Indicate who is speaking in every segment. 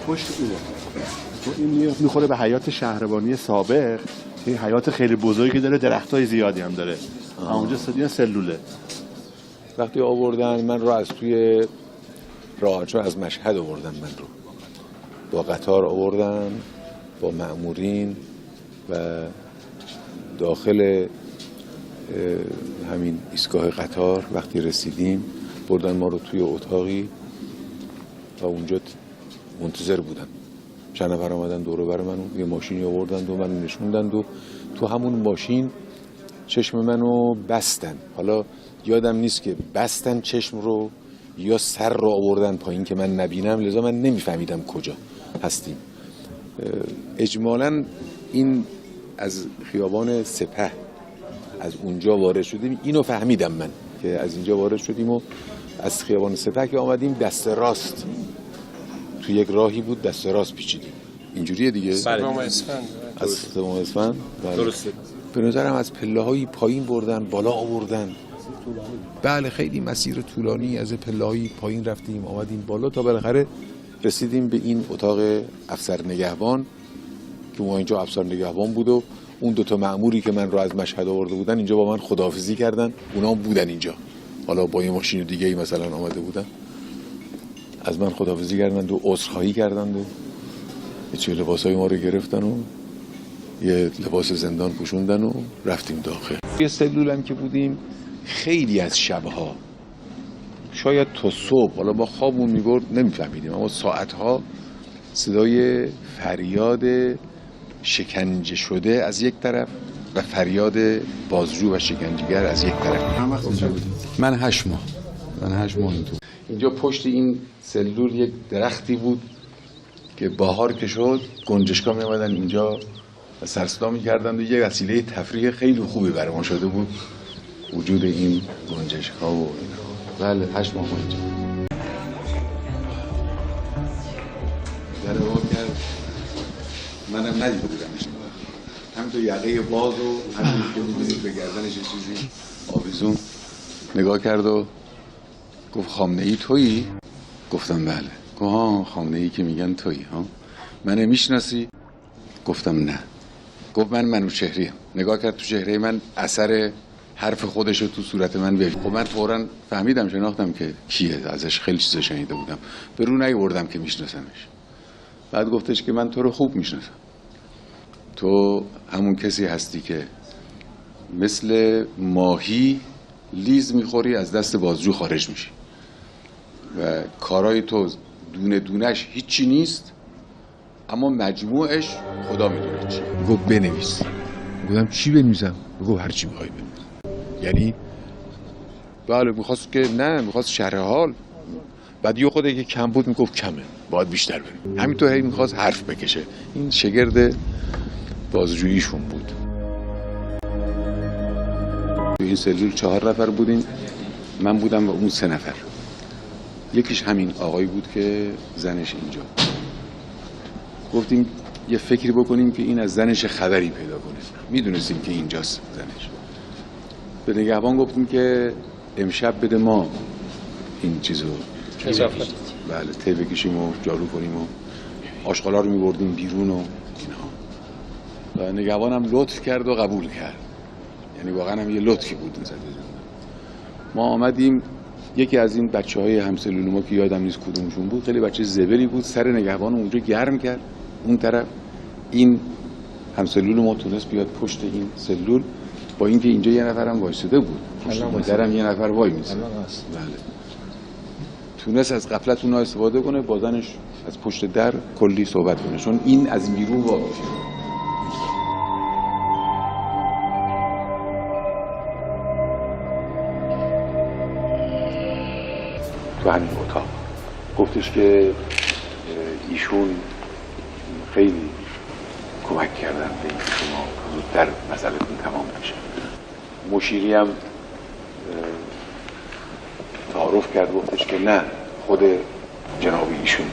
Speaker 1: پشت اینه تو این میخوره به حیات شهربانی سابق. این حیات خیلی بزرگی داره، درختای زیادی هم داره. اونجا این سلوله.
Speaker 2: وقتی آوردن من رو از توی راهچو از مشهد آوردن، من رو با قطار آوردن با مأمورین و داخل همین ایستگاه قطار وقتی رسیدیم بردن ما رو توی اتاقی و اونجا منتظر بودن. چند نفر آمدن دور بر منو، یه ماشینی آوردن و منو نشوندن و تو همون ماشین چشم منو بستن. حالا یادم نیست که بستن چشم رو یا سر رو آوردن پایین که من نبینم، لذا من نمیفهمیدم کجا هستیم. اجمالاً این از خیابان سپه از اونجا وارد شدیم، اینو فهمیدم من که از اینجا وارد شدیم و از خیابان سپه که آمدیم دست راست تو یک راهی بود، دست راست پیچیدیم. اینجوریه دیگه؟
Speaker 3: از
Speaker 2: سوم اسفند.
Speaker 3: درسته.
Speaker 2: به نظرم از پله‌های پایین بردن بالا آوردن. بله خیلی مسیر طولانی از پله‌های پایین رفتیم آمدیم بالا تا بالاخره رسیدیم به این اتاق افسر نگهبان که ما اینجا افسر نگهبان بود و اون دوتا مأموری که من رو از مشهد آورده بودن اینجا با من خداحافظی کردن. اونا هم بودن اینجا، حالا با یه ماشین دیگه ای مثلا آمده بودن، از من خداحافظی کردند و عذرخواهی کردند و چه لباسای ما رو گرفتن و یه لباس زندان پوشوندن و رفتیم داخل. یه سلول هم که بودیم خیلی از شبها شاید تا صبح، حالا با خوابمون میبرد نمیفهمیدیم، اما ساعتها صدای فریاد شکنجه شده از یک طرف و فریاد بازجو و شکنجهگر از یک طرف. من 8 ماه اینجا پشت این سلول یک درختی بود که بهار که شد گنجشکا می آمدن اینجا و سرصدا می‌کردند و یک وسیله تفریح خیلی خوبی برای ما شده بود وجود این گنجشکا و اینا. بله 8 ماه اینجا. در واقع کرد منم ندیده بودمش، هم تو یقه باز و همین که می‌بینید به گردنش چیزی آویزون نگاه کرد و گفت خامنه‌ای تویی؟ گفتم بله. گفت ها خامنه‌ای که میگن تویی ها، منو میشناسی؟ گفتم نه. گفت من منوچهریم. نگاه کرد تو چهره من، اثر حرف خودش رو تو صورت من ببین. خب من فوراً فهمیدم، شناختم که کیه، ازش خیلی چیزا شنیده بودم، به رو نیاوردم که میشناسمش. بعد گفتش که من تو رو خوب میشناسم، تو همون کسی هستی که مثل ماهی لیز میخوری از دست بازجو خارج میشی و کارای تو دونه دونش هیچی نیست اما مجموعش خدا میدونه چی. گفت بنویس. گفتم چی بنویسم؟ گفت هر چی میخوای بنویس. یعنی بله میخواست که نه، میخواست شرح حال. بعد یه خود که کم بود میگفت کمه باید بیشتر بریم. همینطور هی میخواست حرف بکشه. این شگرد بازجوییشون بود. تو این سلول 4 نفر بودیم، من بودم و اون 3 نفر. یکیش همین آقایی بود که زنش اینجا. گفتیم یه فکری بکنیم که این از زنش خبری پیدا کنه. میدونستیم که اینجاست زنش. به نگهبان گفتیم که امشب بده ما این چیزو بله ته بکشیم و جارو کنیم و آشغالا رو میبردیم بیرون و اینها. و نگهبان هم لطف کرد و قبول کرد. یعنی واقعا هم یه لطفی بود این زده. ما آمدیم، یکی از این بچه‌های همسلول ما که یادم نیست کدومشون بود، خیلی بچه زبلی بود، سر نگهبان اونجا گرم کرد. اون طرف این همسلول ما تونست بیاد پشت این سلول، با اینکه اینجا یه نفرم وایساده بود، پشت درم یه نفر وای میسه. بله. تونست از غفلت اونها استفاده کنه، با زنش از پشت در کلی صحبت کنه، چون این از بیرون واقعی. تو همین اتاق گفتش که ایشون خیلی کمک کردن به اینکه شما زودتر مسئله‌تون تمام بشه. مشیری هم تعارف کرد، گفتش که نه، خود جناب ایشون،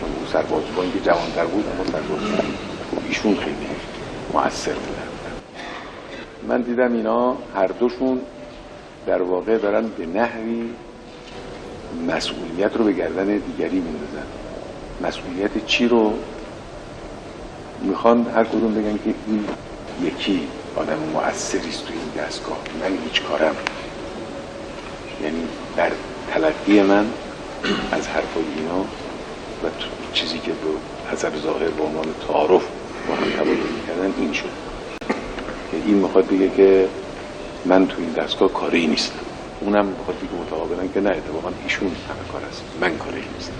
Speaker 2: چون سرباز با اینکه جوانتر بود اما سرباز ایشون خیلی مؤثر بودن. من دیدم اینا هر دوشون در واقع دارن به نحوی مسئولیت رو به گردن دیگری میندازن. مسئولیت چی رو میخوان هر کدوم بگن که این یکی آدم مؤثری است تو این دستگاه، من هیچ کارم. یعنی در تلقی من از حرفای اینا و چیزی که به حسب ظاهر به عنوان تعارف با هم تبادل میکردن این شد که این میخواد بگه که من تو این دستگاه کاری نیستم، اونم میخواد بگه متقابلا که نه، اتفاقا ایشون همه کار است، من کاری نیستم.